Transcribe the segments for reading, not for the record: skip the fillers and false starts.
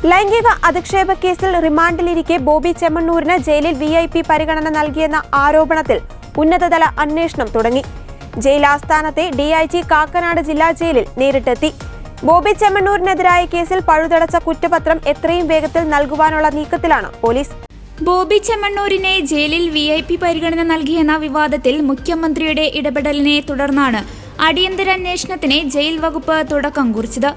ലൈംഗിക അധിക്ഷേപ കേസിൽ റിമാൻഡിലിരിക്കെ ബോബി ചെമ്മണ്ണൂരിന് ജയിലിൽ VIP പരിഗണന നൽകിയെന്ന ആരോപണത്തിൽ ഉന്നതതല അന്വേഷണം തുടങ്ങി. ജയിൽ ആസ്ഥാനത്തെ DIG കാക്കനാട് ജില്ലാ ജയിലിൽ നേരിട്ടെത്തി. ബോബി ചെമ്മണ്ണൂരിനെതിരായ കേസിൽ പഴുതടച്ച കുറ്റപത്രം എത്രയും വേഗത്തിൽ നൽകുവാനുള്ള നീക്കത്തിലാണ് പോലീസ്. ബോബി ചെമ്മണ്ണൂരിനെ ജയിലിൽ VIP പരിഗണന നൽകിയെന്ന വിവാദത്തിൽ മുഖ്യമന്ത്രിയുടെ ഇടപെടലിനെ തുടർന്നാണ് അടിയന്തരാന്വേഷണത്തിന് ജയിൽ വകുപ്പ് തുടക്കം കുറിച്ചത്.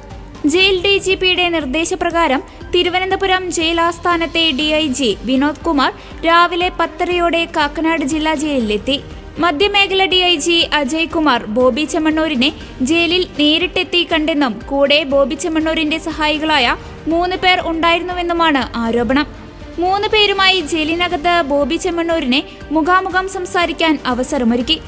ജയിൽ DGPയുടെ നിർദ്ദേശപ്രകാരം തിരുവനന്തപുരം ജയിൽ ആസ്ഥാനത്തെ DIG വിനോദ് കുമാർ രാവിലെ 10:30 കാക്കനാട് ജില്ലാ ജയിലിലെത്തി. മധ്യമേഖല DIG അജയ് കുമാർ ബോബി ചെമ്മണ്ണൂരിനെ ജയിലിൽ നേരിട്ടെത്തി കണ്ടെന്നും കൂടെ ബോബി ചെമ്മണ്ണൂരിന്റെ സഹായികളായ 3 പേർ ഉണ്ടായിരുന്നുവെന്നുമാണ് ആരോപണം. 3 പേരുമായി ജയിലിനകത്ത് ബോബി ചെമ്മണ്ണൂരിനെ മുഖാമുഖം സംസാരിക്കാൻ അവസരമൊരുക്കി.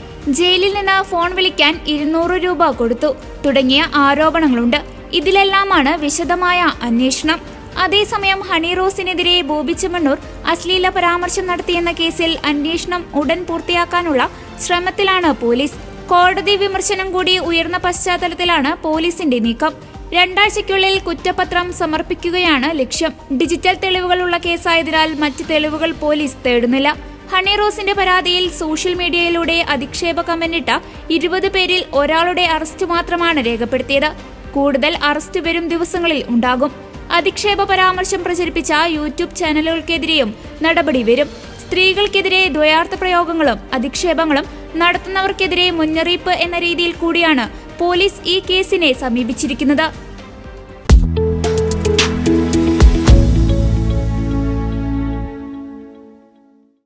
ജയിലിൽ നിന്ന് ഫോൺ വിളിക്കാൻ 200 രൂപ കൊടുത്തു തുടങ്ങിയ ആരോപണങ്ങളുണ്ട്. ഇതിലെല്ലാമാണ് വിശദമായ അന്വേഷണം. അതേസമയം ഹണി റോസിനെതിരെ ബോബി ചെമ്മണ്ണൂർ അശ്ലീല പരാമർശം നടത്തിയെന്ന കേസിൽ അന്വേഷണം ഉടൻ പൂർത്തിയാക്കാനുള്ള ശ്രമത്തിലാണ് പോലീസ്. കോടതി വിമർശനം കൂടി ഉയർന്ന പശ്ചാത്തലത്തിലാണ് പോലീസിന്റെ നീക്കം. 2 ആഴ്ചയ്ക്കുള്ളിൽ കുറ്റപത്രം സമർപ്പിക്കുകയാണ് ലക്ഷ്യം. ഡിജിറ്റൽ തെളിവുകളുള്ള കേസായതിനാൽ മറ്റ് തെളിവുകൾ പോലീസ് തേടുന്നില്ല. ഹണി റോസിന്റെ പരാതിയിൽ സോഷ്യൽ മീഡിയയിലൂടെ അധിക്ഷേപ കമന്റിട്ട 20 പേരിൽ ഒരാളുടെ അറസ്റ്റ് മാത്രമാണ് രേഖപ്പെടുത്തിയത്. കൂടുതൽ അറസ്റ്റ് വരും ദിവസങ്ങളിൽ ഉണ്ടാകും. അധിക്ഷേപ പരാമർശം പ്രചരിപ്പിച്ച യൂട്യൂബ് ചാനലുകൾക്കെതിരെയും നടപടി വരും. സ്ത്രീകൾക്കെതിരെ ദ്വയാർത്ഥ പ്രയോഗങ്ങളും അധിക്ഷേപങ്ങളും നടത്തുന്നവർക്കെതിരെ മുന്നറിയിപ്പ് എന്ന രീതിയിൽ കൂടിയാണ് പോലീസ് ഈ കേസിനെ സമീപിച്ചിരിക്കുന്നത്.